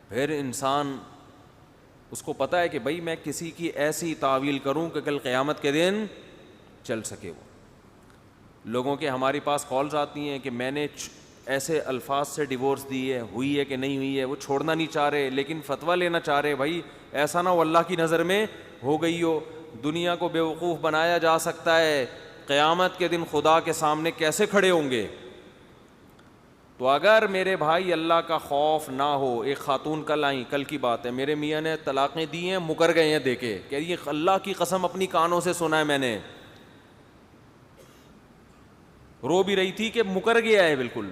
پھر انسان اس کو پتہ ہے کہ بھائی میں کسی کی ایسی تعویل کروں کہ کل قیامت کے دن چل سکے. وہ لوگوں کے ہمارے پاس کالز آتی ہیں کہ میں نے ایسے الفاظ سے ڈیورس دی ہے, ہوئی ہے کہ نہیں ہوئی ہے, وہ چھوڑنا نہیں چاہ رہے لیکن فتویٰ لینا چاہ رہے. بھائی ایسا نہ ہو اللہ کی نظر میں ہو گئی ہو. دنیا کو بیوقوف بنایا جا سکتا ہے, قیامت کے دن خدا کے سامنے کیسے کھڑے ہوں گے. تو اگر میرے بھائی اللہ کا خوف نہ ہو, ایک خاتون کل آئیں, کل کی بات ہے, میرے میاں نے طلاقیں دی ہیں, مکر گئے ہیں دے کے, کہ یہ اللہ کی قسم اپنی کانوں سے سنا ہے میں نے, رو بھی رہی تھی کہ مکر گیا ہے بالکل.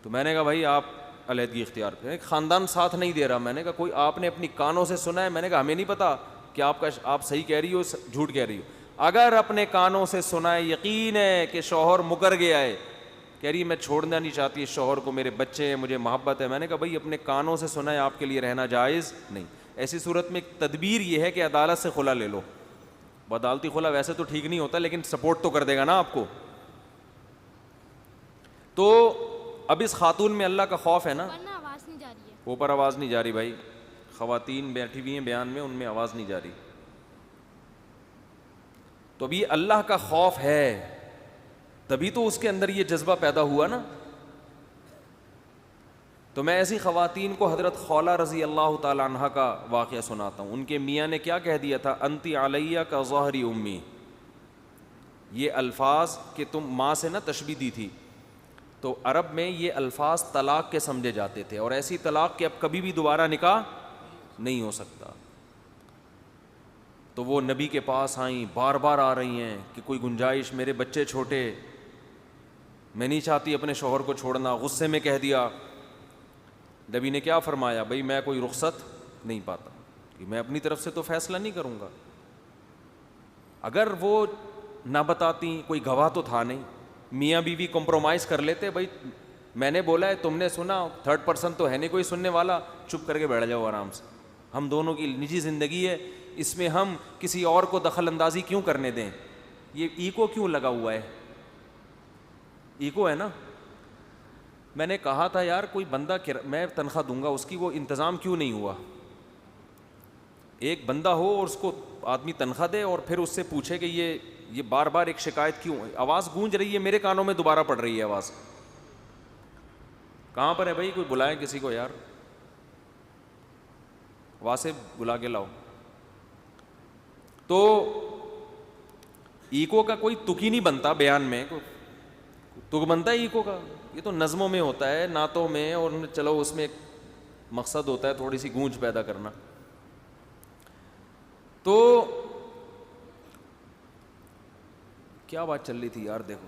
تو میں نے کہا بھائی آپ علیحدگی اختیار کریں, خاندان ساتھ نہیں دے رہا. میں نے کہا کوئی آپ نے اپنی کانوں سے سنا ہے؟ میں نے کہا ہمیں نہیں پتا کہ آپ صحیح کہہ رہی ہو جھوٹ کہہ رہی ہو. اگر اپنے کانوں سے سنا ہے, یقین ہے کہ شوہر مکر گیا ہے, کہہ رہی میں چھوڑنا نہیں چاہتی اس شوہر کو, میرے بچے ہیں, مجھے محبت ہے. میں نے کہا بھائی اپنے کانوں سے سنا ہے, آپ کے لیے رہنا جائز نہیں. ایسی صورت میں تدبیر یہ ہے کہ عدالت سے خلا لے لو. عدالتی خلا ویسے تو ٹھیک نہیں ہوتا لیکن سپورٹ تو کر دے گا نا آپ کو. تو اب اس خاتون میں اللہ کا خوف ہے نا. آواز نہیں جا رہی ہے, اوپر آواز نہیں جا رہی بھائی, خواتین بیٹھی ہوئی ہیں بیان میں, ان میں آواز نہیں جا رہی. تو ابھی اللہ کا خوف ہے تبھی تو اس کے اندر یہ جذبہ پیدا ہوا نا. تو میں ایسی خواتین کو حضرت خولہ رضی اللہ تعالی عنہ کا واقعہ سناتا ہوں. ان کے میاں نے کیا کہہ دیا تھا, انتی علیہ کا ظہری امی. یہ الفاظ کہ تم ماں سے نہ تشبیہ دی تھی, تو عرب میں یہ الفاظ طلاق کے سمجھے جاتے تھے, اور ایسی طلاق کہ اب کبھی بھی دوبارہ نکاح نہیں ہو سکتا. تو وہ نبی کے پاس آئیں, بار بار آ رہی ہیں کہ کوئی گنجائش, میرے بچے چھوٹے, میں نہیں چاہتی اپنے شوہر کو چھوڑنا. غصے میں کہہ دیا. نبی نے کیا فرمایا, بھئی میں کوئی رخصت نہیں پاتا, کہ میں اپنی طرف سے تو فیصلہ نہیں کروں گا. اگر وہ نہ بتاتی, کوئی گواہ تو تھا نہیں, میاں بیوی کمپرومائز کر لیتے, بھائی میں نے بولا ہے تم نے سنا, تھرڈ پرسن تو ہے نہیں کوئی سننے والا, چپ کر کے بیٹھ جاؤ آرام سے, ہم دونوں کی نجی زندگی ہے, اس میں ہم کسی اور کو دخل اندازی کیوں کرنے دیں. یہ ایگو کیوں لگا ہوا ہے, ایگو ہے نا. میں نے کہا تھا یار کوئی بندہ میں تنخواہ دوں گا اس کی, وہ انتظام کیوں نہیں ہوا. ایک بندہ ہو اور اس کو آدمی تنخواہ دے اور پھر اس سے پوچھے کہ یہ بار بار ایک شکایت کیوں, آواز گونج رہی ہے میرے کانوں میں, دوبارہ پڑ رہی ہے آواز. کہاں پر ہے بھائی, کوئی بلائیں کسی کو یار, واسف بلا کے لاؤ. تو ایکو کا کوئی تک ہی نہیں بنتا بیان میں, تک بنتا ہے ایکو کا, یہ تو نظموں میں ہوتا ہے, نعتوں میں, اور چلو اس میں ایک مقصد ہوتا ہے تھوڑی سی گونج پیدا کرنا. تو کیا بات چل رہی تھی یار, دیکھو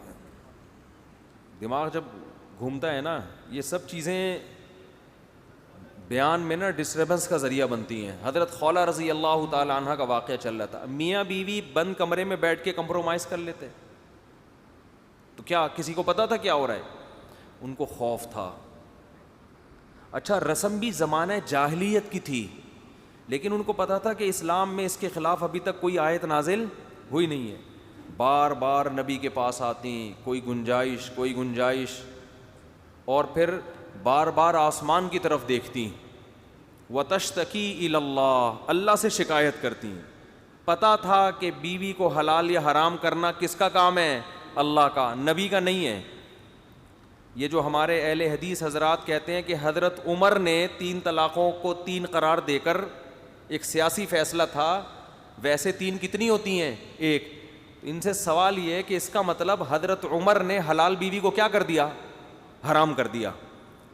دماغ جب گھومتا ہے نا, یہ سب چیزیں بیان میں نا ڈسٹربنس کا ذریعہ بنتی ہیں. حضرت خولہ رضی اللہ تعالی عنہ کا واقعہ چل رہا تھا, میاں بیوی بند کمرے میں بیٹھ کے کمپرومائز کر لیتے, تو کیا کسی کو پتا تھا کیا ہو رہا ہے؟ ان کو خوف تھا. اچھا رسم بھی زمانہ جاہلیت کی تھی, لیکن ان کو پتا تھا کہ اسلام میں اس کے خلاف ابھی تک کوئی آیت نازل ہوئی نہیں ہے. بار بار نبی کے پاس آتی, کوئی گنجائش, اور پھر بار بار آسمان کی طرف دیکھتی, وتشتکی الی اللہ, اللہ سے شکایت کرتی. پتا تھا کہ بیوی کو حلال یا حرام کرنا کس کا کام ہے, اللہ کا, نبی کا نہیں ہے. یہ جو ہمارے اہل حدیث حضرات کہتے ہیں کہ حضرت عمر نے 3 طلاقوں کو 3 قرار دے کر ایک سیاسی فیصلہ تھا, ویسے 3 کتنی ہوتی ہیں, 1. ان سے سوال یہ ہے کہ اس کا مطلب حضرت عمر نے حلال بیوی کو کیا کر دیا, حرام کر دیا.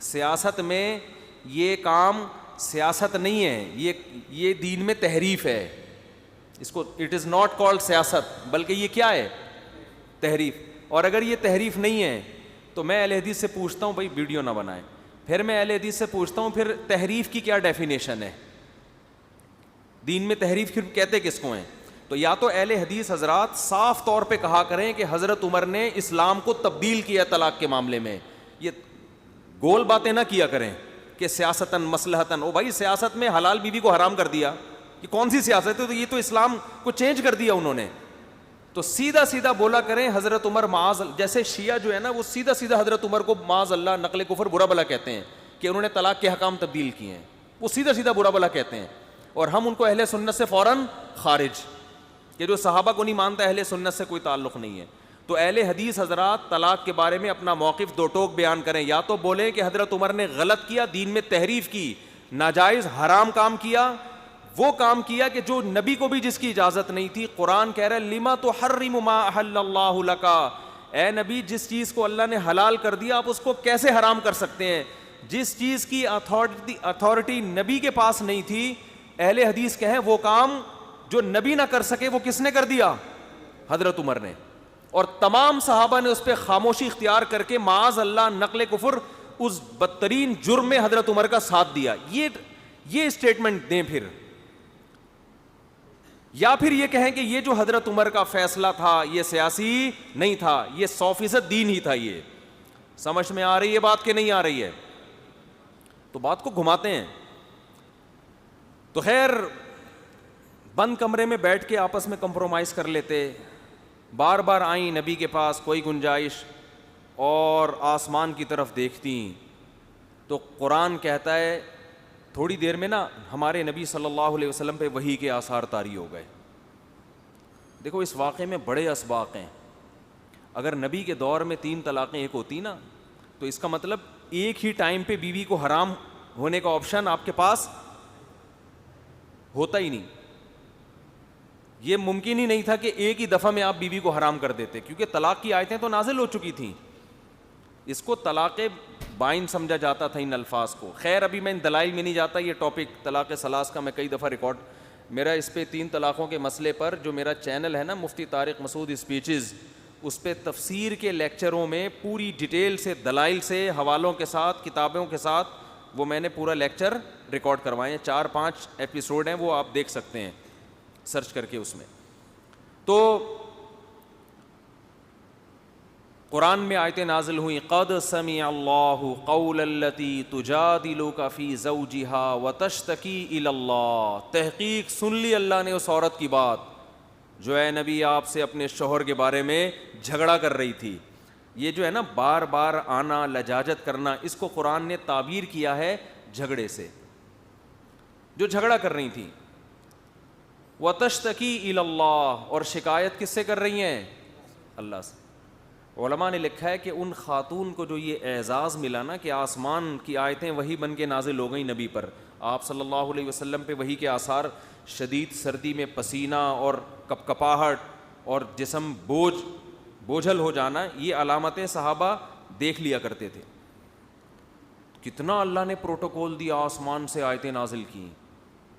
سیاست میں یہ کام سیاست نہیں ہے, یہ دین میں تحریف ہے. اس کو اٹ از ناٹ کالڈ سیاست, بلکہ یہ کیا ہے, تحریف. اور اگر یہ تحریف نہیں ہے تو میں اہل حدیث سے پوچھتا ہوں بھائی ویڈیو نہ بنائیں, پھر میں اہل حدیث سے پوچھتا ہوں پھر تحریف کی کیا ڈیفینیشن ہے, دین میں تحریف کہتے کس کو ہیں. تو یا تو اہل حدیث حضرات صاف طور پہ کہا کریں کہ حضرت عمر نے اسلام کو تبدیل کیا طلاق کے معاملے میں, یہ گول باتیں نہ کیا کریں کہ سیاستاً مصلحتاً, او بھائی سیاست میں حلال بیوی کو حرام کر دیا, یہ کون سی سیاست ہے, تو یہ تو اسلام کو چینج کر دیا انہوں نے. تو سیدھا سیدھا بولا کریں حضرت عمر معاذ, جیسے شیعہ جو ہے نا وہ سیدھا سیدھا حضرت عمر کو معاذ اللہ نقل کفر برا بلا کہتے ہیں کہ انہوں نے طلاق کے حکام تبدیل کیے ہیں، وہ سیدھا سیدھا برا بلا کہتے ہیں، اور ہم ان کو اہل سنت سے فوراً خارج، کہ جو صحابہ کو نہیں مانتا اہل سنت سے کوئی تعلق نہیں ہے۔ تو اہل حدیث حضرات طلاق کے بارے میں اپنا موقف دو ٹوک بیان کریں، یا تو بولیں کہ حضرت عمر نے غلط کیا، دین میں تحریف کی، ناجائز حرام کام کیا، وہ کام کیا کہ جو نبی کو بھی جس کی اجازت نہیں تھی۔ قرآن کہہ رہا ہے لما تحرم ما احل اللہ لک، اے نبی جس چیز کو اللہ نے حلال کر دیا آپ اس کو کیسے حرام کر سکتے ہیں؟ جس چیز کی اتھارٹی نبی کے پاس نہیں تھی، اہل حدیث کہیں وہ کام جو نبی نہ کر سکے وہ کس نے کر دیا؟ حضرت عمر نے، اور تمام صحابہ نے اس پہ خاموشی اختیار کر کے معاذ اللہ نقل کفر اس بدترین جرم میں حضرت عمر کا ساتھ دیا۔ یہ اسٹیٹمنٹ دیں پھر، یا پھر یہ کہیں کہ یہ جو حضرت عمر کا فیصلہ تھا یہ سیاسی نہیں تھا، یہ 100% دین ہی تھا۔ یہ سمجھ میں آ رہی ہے بات کہ نہیں آ رہی ہے؟ تو بات کو گھماتے ہیں۔ تو خیر بند کمرے میں بیٹھ کے آپس میں کمپرومائز کر لیتے، بار بار آئیں نبی کے پاس کوئی گنجائش اور آسمان کی طرف دیکھتی، تو قرآن کہتا ہے تھوڑی دیر میں نا ہمارے نبی صلی اللہ علیہ وسلم پہ وحی کے آثار طاری ہو گئے۔ دیکھو اس واقعے میں بڑے اسباق ہیں، اگر نبی کے دور میں 3 طلاقیں ایک ہوتی نا تو اس کا مطلب ایک ہی ٹائم پہ بیوی کو حرام ہونے کا آپشن آپ کے پاس ہوتا ہی نہیں۔ یہ ممکن ہی نہیں تھا کہ ایک ہی دفعہ میں آپ بیوی کو حرام کر دیتے، کیونکہ طلاق کی آیتیں تو نازل ہو چکی تھیں۔ اس کو طلاق بائن سمجھا جاتا تھا ان الفاظ کو۔ خیر ابھی میں ان دلائل میں نہیں جاتا، یہ ٹاپک طلاق ثلاث کا میں کئی دفعہ ریکارڈ، میرا اس پہ 3 طلاقوں کے مسئلے پر جو میرا چینل ہے نا مفتی طارق مسعود اسپیچز، اس پہ تفسیر کے لیکچروں میں پوری ڈیٹیل سے دلائل سے حوالوں کے ساتھ کتابوں کے ساتھ وہ میں نے پورا لیکچر ریکارڈ کروائے ہیں، 4-5 ایپیسوڈ ہیں، وہ آپ دیکھ سکتے ہیں سرچ کر کے اس میں۔ تو قرآن میں آیتیں نازل ہوئیں، قد سمع اللہ قول التی تجادلک فی زوجہا وتشتکی الی اللہ، تحقیق سن لی اللہ نے اس عورت کی بات جو اے نبی آپ سے اپنے شوہر کے بارے میں جھگڑا کر رہی تھی۔ یہ جو ہے نا بار بار آنا، لجاجت کرنا، اس کو قرآن نے تعبیر کیا ہے جھگڑے سے، جو جھگڑا کر رہی تھی۔ وتشتکی الی اللہ، اور شکایت کس سے کر رہی ہیں؟ اللہ سے۔ علماء نے لکھا ہے کہ ان خاتون کو جو یہ اعزاز ملا نا کہ آسمان کی آیتیں وہی بن کے نازل ہو گئیں نبی پر، آپ صلی اللہ علیہ وسلم پہ وہی کے آثار، شدید سردی میں پسینہ اور کپکپاہٹ اور جسم بوجھل ہو جانا، یہ علامتیں صحابہ دیکھ لیا کرتے تھے۔ کتنا اللہ نے پروٹوکول دیا، آسمان سے آیتیں نازل کی،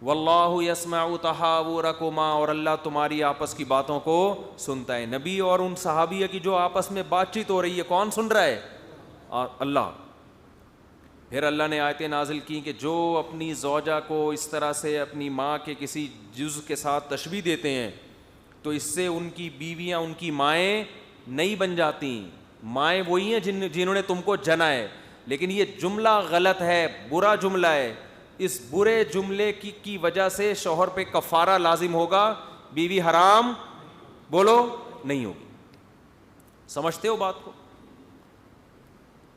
واللہ یسمع تحاورکما، اور اللہ تمہاری آپس کی باتوں کو سنتا ہے۔ نبی اور ان صحابیہ کی جو آپس میں بات چیت ہو رہی ہے کون سن رہا ہے؟ اللہ۔ پھر اللہ نے آیتیں نازل کی کہ جو اپنی زوجہ کو اس طرح سے اپنی ماں کے کسی جز کے ساتھ تشبیہ دیتے ہیں تو اس سے ان کی بیویاں ان کی مائیں نہیں بن جاتی، مائیں وہی ہیں جنہوں نے تم کو جنا ہے۔ لیکن یہ جملہ غلط ہے، برا جملہ ہے، اس برے جملے کی وجہ سے شوہر پہ کفارہ لازم ہوگا، بیوی حرام بولو نہیں ہوگی۔ سمجھتے ہو بات کو؟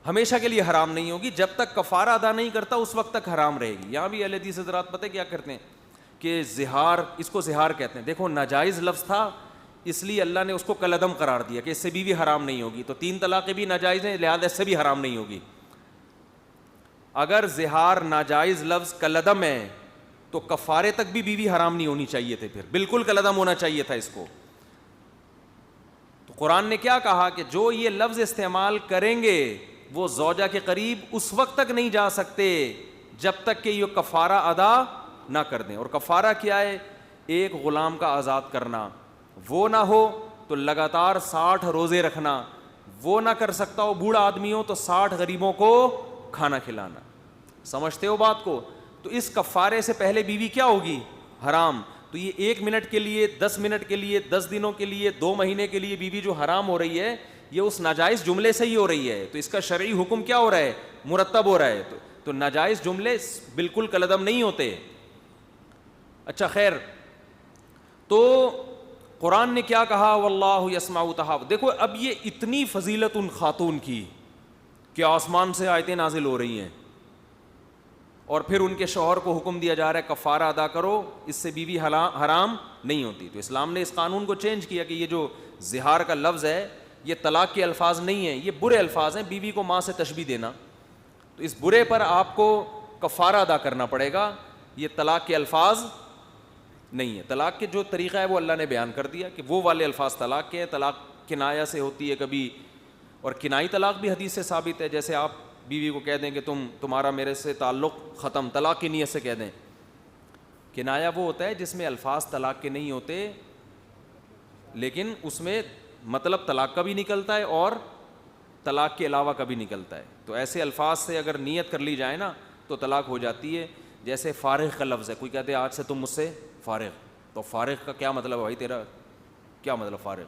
ہمیشہ کے لیے حرام نہیں ہوگی، جب تک کفارہ ادا نہیں کرتا اس وقت تک حرام رہے گی۔ یہاں بھی اہل حدیث حضرات پتہ کیا کرتے ہیں کہ زہار، اس کو زہار کہتے ہیں۔ دیکھو ناجائز لفظ تھا اس لیے اللہ نے اس کو کالعدم قرار دیا کہ اس سے بیوی حرام نہیں ہوگی، تو 3 طلاقیں بھی ناجائز ہیں لہذا اس سے بھی حرام نہیں ہوگی۔ اگر زہار ناجائز لفظ کالعدم ہے تو کفارے تک بھی بیوی حرام نہیں ہونی چاہیے تھے، پھر بالکل کالعدم ہونا چاہیے تھا اس کو۔ تو قرآن نے کیا کہا کہ جو یہ لفظ استعمال کریں گے وہ زوجہ کے قریب اس وقت تک نہیں جا سکتے جب تک کہ یہ کفارہ ادا نہ کر دیں۔ اور کفارہ کیا ہے؟ ایک غلام کا آزاد کرنا، وہ نہ ہو تو لگاتار 60 روزے رکھنا، وہ نہ کر سکتا ہو بوڑھا آدمی ہو تو 60 غریبوں کو کھانا کھلانا۔ سمجھتے ہو بات کو؟ تو اس کفارے سے پہلے بیوی کیا ہوگی؟ حرام۔ تو یہ 1 منٹ کے لیے، 10 منٹ کے لیے، 10 دنوں کے لیے، 2 مہینے کے لیے بیوی جو حرام ہو رہی ہے یہ اس ناجائز جملے سے ہی ہو رہی ہے، تو اس کا شرعی حکم کیا ہو رہا ہے؟ مرتب ہو رہا ہے۔ تو ناجائز جملے بالکل کالعدم نہیں ہوتے۔ اچھا خیر، تو قرآن نے کیا کہا؟ واللہ یسمع تحاور۔ دیکھو اب یہ اتنی فضیلت ان خاتون کی کہ آسمان سے آیتیں نازل ہو رہی ہیں، اور پھر ان کے شوہر کو حکم دیا جا رہا ہے کفارہ ادا کرو, اس سے بیوی حرام نہیں ہوتی. تو اسلام نے اس قانون کو چینج کیا کہ یہ جو زہار کا لفظ ہے یہ طلاق کے الفاظ نہیں ہیں, یہ برے الفاظ ہیں. بیوی کو ماں سے تشبیہ دینا, تو اس برے پر آپ کو کفارہ ادا کرنا پڑے گا. یہ طلاق کے الفاظ نہیں ہے. طلاق کے جو طریقہ ہے وہ اللہ نے بیان کر دیا کہ وہ والے الفاظ طلاق کے ہیں. طلاق کنایا سے ہوتی ہے کبھی, اور کنائی طلاق بھی حدیث سے ثابت ہے. جیسے آپ بیوی کو کہہ دیں کہ تمہارا میرے سے تعلق ختم, طلاق کی نیت سے کہہ دیں. کنایا وہ ہوتا ہے جس میں الفاظ طلاق کے نہیں ہوتے لیکن اس میں مطلب طلاق کا بھی نکلتا ہے اور طلاق کے علاوہ کا بھی نکلتا ہے. تو ایسے الفاظ سے اگر نیت کر لی جائے نا تو طلاق ہو جاتی ہے. جیسے فارغ کا لفظ ہے, کوئی کہتے ہیں آج سے تم مجھ سے فارغ, تو فارغ کا کیا مطلب ہے بھائی, تیرا کیا مطلب فارغ؟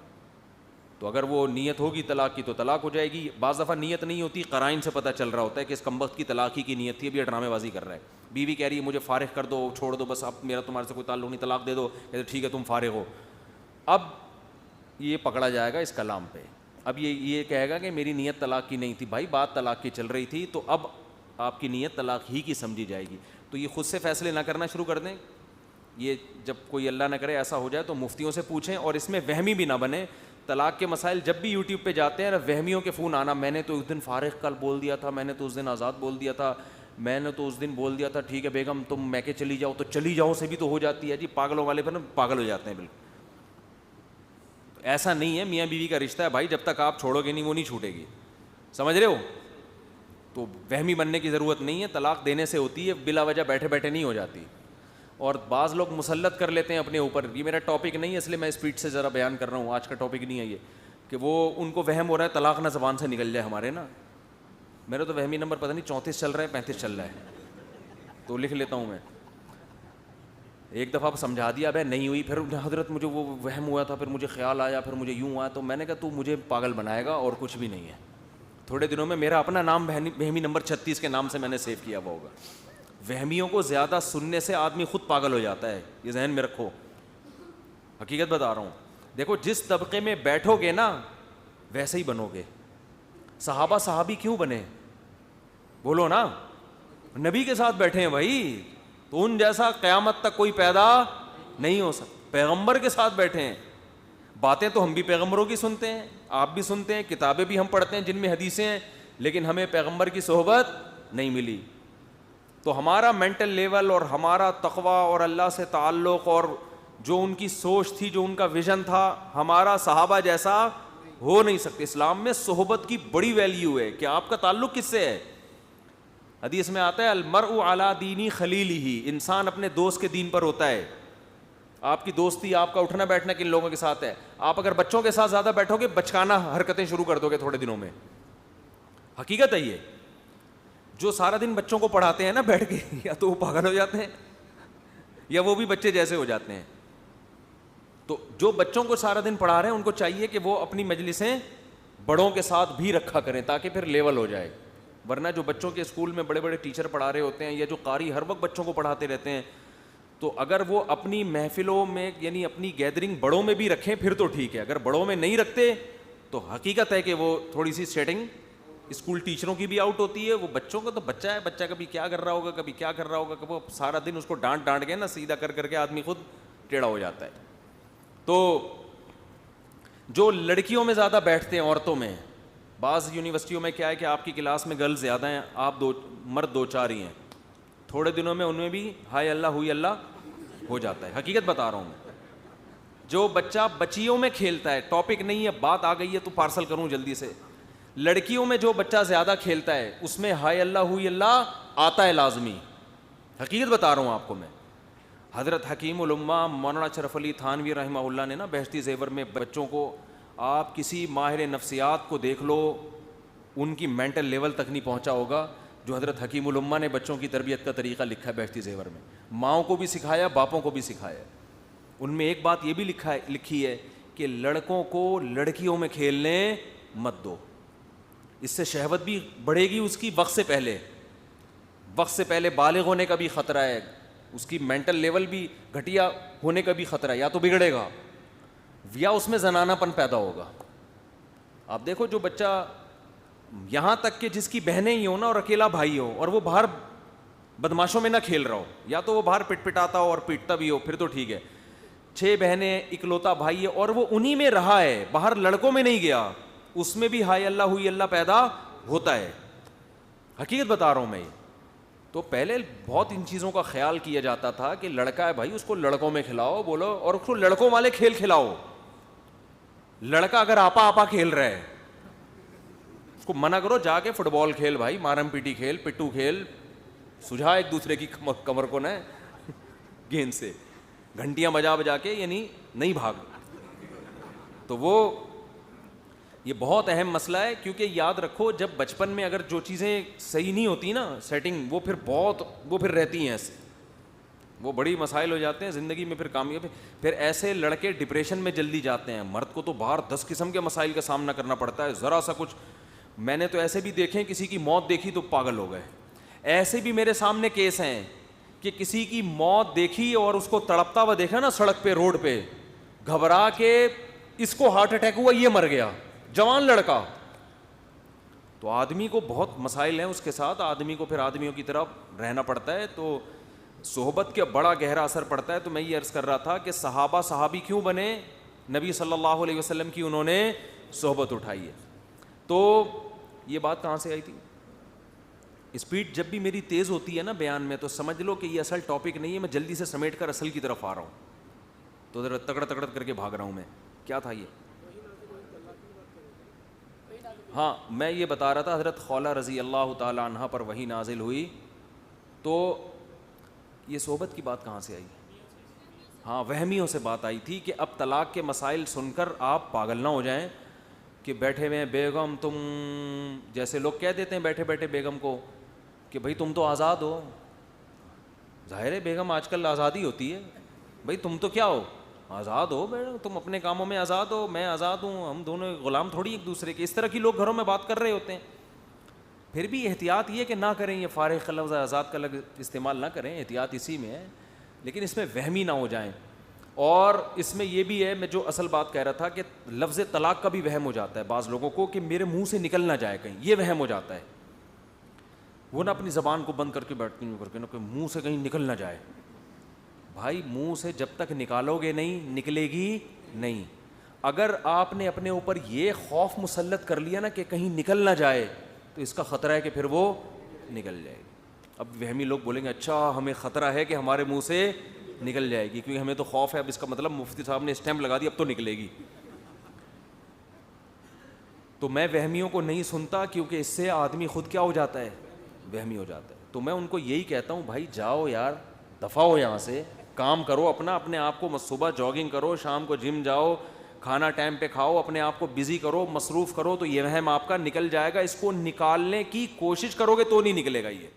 تو اگر وہ نیت ہوگی طلاق کی تو طلاق ہو جائے گی. بعض دفعہ نیت نہیں ہوتی, قرائن سے پتہ چل رہا ہوتا ہے کہ اس کمبخت کی طلاق ہی کی نیت تھی, اب یہ ڈرامے بازی کر رہا ہے. بیوی کہہ رہی ہے مجھے فارغ کر دو, چھوڑ دو, بس اب میرا تمہارے سے کوئی تعلق نہیں, طلاق دے دو. کہتے ٹھیک ہے تم فارغ ہو. اب یہ پکڑا جائے گا اس کلام پہ. اب یہ کہے گا کہ میری نیت طلاق کی نہیں تھی. بھائی بات طلاق کی چل رہی تھی تو اب آپ کی نیت طلاق ہی کی سمجھی جائے گی. تو یہ خود سے فیصلے نہ کرنا شروع کر دیں. یہ جب کوئی اللہ نہ کرے ایسا ہو جائے تو مفتیوں سے پوچھیں, اور اس میں وہمی بھی نہ بنے. طلاق کے مسائل جب بھی یوٹیوب پہ جاتے ہیں وہمیوں کے فون آنا, میں نے تو اس دن فارغ کل بول دیا تھا, میں نے تو اس دن آزاد بول دیا تھا, میں نے تو اس دن بول دیا تھا ٹھیک ہے بیگم تم میکے چلی جاؤ, تو چلی جاؤ سے بھی تو ہو جاتی ہے جی. پاگلوں والے پر نا پاگل ہو جاتے ہیں بالکل. ایسا نہیں ہے, میاں بیوی کا رشتہ ہے بھائی, جب تک آپ چھوڑو گے نہیں وہ نہیں چھوٹے گی, سمجھ رہے ہو. تو وہمی بننے کی ضرورت نہیں ہے. طلاق دینے سے ہوتی ہے, بلا وجہ بیٹھے بیٹھے نہیں ہو جاتی. اور بعض لوگ مسلط کر لیتے ہیں اپنے اوپر. یہ میرا ٹاپک نہیں ہے اس لیے میں اسپیڈ سے ذرا بیان کر رہا ہوں, آج کا ٹاپک نہیں ہے یہ, کہ وہ ان کو وہم ہو رہا ہے طلاق نہ زبان سے نکل جائے ہمارے نا. میرا تو وہمی نمبر پتہ نہیں 34 چل رہا ہے 35 چل رہا ہے, تو لکھ لیتا ہوں میں. ایک دفعہ سمجھا دیا بھائی نہیں ہوئی, پھر حضرت مجھے وہ وہم ہوا تھا, پھر مجھے خیال آیا, پھر مجھے یوں آیا, تو میں نے کہا تو مجھے پاگل بنائے گا اور کچھ بھی نہیں ہے. تھوڑے دنوں میں میرا اپنا نام وہمی نمبر 36 کے نام سے میں نے سیو کیا ہوا ہوگا. وہمیوں کو زیادہ سننے سے آدمی خود پاگل ہو جاتا ہے, یہ ذہن میں رکھو, حقیقت بتا رہا ہوں. دیکھو جس طبقے میں بیٹھو گے نا ویسے ہی بنو گے. صحابہ صحابی کیوں بنے, بولو نا, نبی کے ساتھ بیٹھے ہیں بھائی, تو ان جیسا قیامت تک کوئی پیدا نہیں ہو سکتا. پیغمبر کے ساتھ بیٹھے ہیں. باتیں تو ہم بھی پیغمبروں کی سنتے ہیں, آپ بھی سنتے ہیں, کتابیں بھی ہم پڑھتے ہیں جن میں حدیثیں ہیں, لیکن ہمیں پیغمبر کی صحبت نہیں ملی. تو ہمارا مینٹل لیول اور ہمارا تقوی اور اللہ سے تعلق اور جو ان کی سوچ تھی, جو ان کا ویژن تھا, ہمارا صحابہ جیسا ہو نہیں سکتے. اسلام میں صحبت کی بڑی ویلیو ہے کہ آپ کا تعلق کس سے ہے. حدیث میں آتا ہے المرء علی دین خلیلہ, انسان اپنے دوست کے دین پر ہوتا ہے. آپ کی دوستی, آپ کا اٹھنا بیٹھنا کن لوگوں کے ساتھ ہے. آپ اگر بچوں کے ساتھ زیادہ بیٹھو گے بچکانہ حرکتیں شروع کر دو گے تھوڑے دنوں میں, حقیقت ہے یہ. جو سارا دن بچوں کو پڑھاتے ہیں نا بیٹھ کے, یا تو وہ پاگل ہو جاتے ہیں یا وہ بھی بچے جیسے ہو جاتے ہیں. تو جو بچوں کو سارا دن پڑھا رہے ہیں ان کو چاہیے کہ وہ اپنی مجلسیں بڑوں کے ساتھ بھی رکھا کریں تاکہ پھر لیول ہو جائے. ورنہ جو بچوں کے اسکول میں بڑے بڑے ٹیچر پڑھا رہے ہوتے ہیں یا جو قاری ہر وقت بچوں کو پڑھاتے رہتے ہیں, تو اگر وہ اپنی محفلوں میں یعنی اپنی گیدرنگ بڑوں میں بھی رکھیں پھر تو ٹھیک ہے. اگر بڑوں میں نہیں رکھتے تو حقیقت ہے کہ وہ تھوڑی سی سیٹنگ اسکول ٹیچروں کی بھی آؤٹ ہوتی ہے. وہ بچوں کا تو بچہ ہے, بچہ کبھی کیا کر رہا ہوگا, کبھی کیا کر رہا ہوگا, کہ وہ سارا دن اس کو ڈانٹ کے نا سیدھا کر کے آدمی خود ٹیڑھا ہو جاتا ہے. تو جو لڑکیوں میں زیادہ بیٹھتے ہیں عورتوں میں, بعض یونیورسٹیوں میں کیا ہے کہ آپ کی کلاس میں گرلز زیادہ ہیں, آپ مرد 2-4 ہی ہیں, تھوڑے دنوں میں ان میں بھی ہائے اللہ ہوئی اللہ ہو جاتا ہے. حقیقت بتا رہا ہوں میں. جو بچہ بچیوں میں کھیلتا ہے, ٹاپک نہیں ہے, بات آ گئی ہے تو پارسل کروں جلدی سے, لڑکیوں میں جو بچہ زیادہ کھیلتا ہے اس میں ہائے اللہ ہوئی اللہ آتا ہے لازمی. حقیقت بتا رہا ہوں آپ کو میں. حضرت حکیم الامہ مولانا اشرف علی تھانوی رحمہ اللہ نے نا بہشتی زیور میں بچوں کو, آپ کسی ماہر نفسیات کو دیکھ لو, ان کی مینٹل لیول تک نہیں پہنچا ہوگا جو حضرت حکیم الامہ نے بچوں کی تربیت کا طریقہ لکھا ہے بہشتی زیور میں. ماؤں کو بھی سکھایا, باپوں کو بھی سکھایا. ان میں ایک بات یہ بھی لکھی ہے کہ لڑکوں کو لڑکیوں میں کھیلنے مت دو, اس سے شہوت بھی بڑھے گی اس کی وقت سے پہلے بالغ ہونے کا بھی خطرہ ہے, اس کی مینٹل لیول بھی گھٹیا ہونے کا بھی خطرہ ہے, یا تو بگڑے گا یا اس میں زنانہ پن پیدا ہوگا. آپ دیکھو جو بچہ یہاں تک کہ جس کی بہنیں ہی ہوں نا اور اکیلا بھائی ہو اور وہ باہر بدماشوں میں نہ کھیل رہا ہو, یا تو وہ باہر پٹ پٹاتا ہو اور پیٹتا بھی ہو, پھر تو ٹھیک ہے. 6 بہنیں, اکلوتا بھائی ہے, اور وہ انہی میں رہا ہے, باہر لڑکوں میں نہیں گیا. اس میں بھی ہائے اللہ ہوئی اللہ پیدا ہوتا ہے, حقیقت بتا رہا ہوں میں. تو پہلے بہت ان چیزوں کا خیال کیا جاتا تھا کہ لڑکا ہے بھائی اس کو لڑکوں میں کھلاؤ بولو, اور اس کو لڑکوں والے کھیل کھلاؤ. لڑکا اگر آپا کھیل رہا ہے اس کو منع کرو, جا کے فٹ بال کھیل بھائی, مارم پیٹی کھیل, پٹو کھیل, سجھا ایک دوسرے کی کمر کو نہ گیند سے, گھنٹیاں بجا بجا کے, یعنی نہیں بھاگ. تو وہ یہ بہت اہم مسئلہ ہے, کیونکہ یاد رکھو جب بچپن میں اگر جو چیزیں صحیح نہیں ہوتی نا سیٹنگ, وہ پھر رہتی ہیں ایسے, وہ بڑی مسائل ہو جاتے ہیں زندگی میں. پھر کامیاب, پھر ایسے لڑکے ڈپریشن میں جلدی جاتے ہیں. مرد کو تو باہر 10 قسم کے مسائل کا سامنا کرنا پڑتا ہے, ذرا سا کچھ. میں نے تو ایسے بھی دیکھے, کسی کی موت دیکھی تو پاگل ہو گئے. ایسے بھی میرے سامنے کیس ہیں کہ کسی کی موت دیکھی اور اس کو تڑپتا ہوا دیکھا نا سڑک پہ, روڈ پہ, گھبرا کے اس کو ہارٹ اٹیک ہوا, یہ مر گیا, جوان لڑکا. تو آدمی کو بہت مسائل ہیں اس کے ساتھ, آدمی کو پھر آدمیوں کی طرف رہنا پڑتا ہے. تو صحبت کے بڑا گہرا اثر پڑتا ہے. تو میں یہ عرض کر رہا تھا کہ صحابی کیوں بنے, نبی صلی اللہ علیہ وسلم کی انہوں نے صحبت اٹھائی ہے. تو یہ بات کہاں سے آئی تھی؟ اسپیڈ جب بھی میری تیز ہوتی ہے نا بیان میں, تو سمجھ لو کہ یہ اصل ٹاپک نہیں ہے, میں جلدی سے سمیٹ کر اصل کی طرف آ رہا ہوں. تو ذرا تگڑ کر کے بھاگ رہا ہوں میں. کیا تھا یہ؟ ہاں, میں یہ بتا رہا تھا حضرت خولہ رضی اللہ تعالی عنہ پر وحی نازل ہوئی. تو یہ صحبت کی بات کہاں سے آئی؟ ہاں, وہمیوں سے بات آئی تھی کہ اب طلاق کے مسائل سن کر آپ پاگل نہ ہو جائیں کہ بیٹھے ہوئے ہیں بیگم تم, جیسے لوگ کہہ دیتے ہیں بیٹھے بیٹھے بیگم کو کہ بھائی تم تو آزاد ہو. ظاہر ہے بیگم آج کل آزادی ہوتی ہے, بھائی تم تو کیا ہو, آزاد ہو, تم اپنے کاموں میں آزاد ہو, میں آزاد ہوں, ہم دونوں غلام تھوڑی ایک دوسرے کے. اس طرح کی لوگ گھروں میں بات کر رہے ہوتے ہیں. پھر بھی احتیاط یہ کہ نہ کریں, یہ فارغ کا لفظ آزاد کا لفظ استعمال نہ کریں, احتیاط اسی میں ہے, لیکن اس میں وہمی نہ ہو جائیں. اور اس میں یہ بھی ہے, میں جو اصل بات کہہ رہا تھا کہ لفظ طلاق کا بھی وہم ہو جاتا ہے بعض لوگوں کو کہ میرے منہ سے نکل نہ جائے کہیں, یہ وہم ہو جاتا ہے. وہ نہ اپنی زبان کو بند کر کے بیٹھتی ہیں کر کے, نہ کہ منہ سے کہیں نکل نہ جائے. بھائی منہ سے جب تک نکالو گے نہیں نکلے گی نہیں. اگر آپ نے اپنے اوپر یہ خوف مسلط کر لیا نا کہ کہیں نکل نہ جائے, تو اس کا خطرہ ہے کہ پھر وہ نکل جائے گی. اب وہمی لوگ بولیں گے اچھا ہمیں خطرہ ہے کہ ہمارے منہ سے نکل جائے گی, کیونکہ ہمیں تو خوف ہے. اب اس کا مطلب مفتی صاحب نے اسٹیمپ لگا دی, اب تو نکلے گی. تو میں وہمیوں کو نہیں سنتا, کیونکہ اس سے آدمی خود کیا ہو جاتا ہے, وہمی ہو جاتا ہے. تو میں ان کو یہی کہتا ہوں بھائی جاؤ یار, دفع ہو یہاں سے, کام کرو اپنا, اپنے آپ کو صبح جاگنگ کرو, شام کو جم جاؤ, کھانا ٹائم پہ کھاؤ, اپنے آپ کو بزی کرو, مصروف کرو, تو یہ وہم آپ کا نکل جائے گا. اس کو نکالنے کی کوشش کرو گے تو نہیں نکلے گا یہ.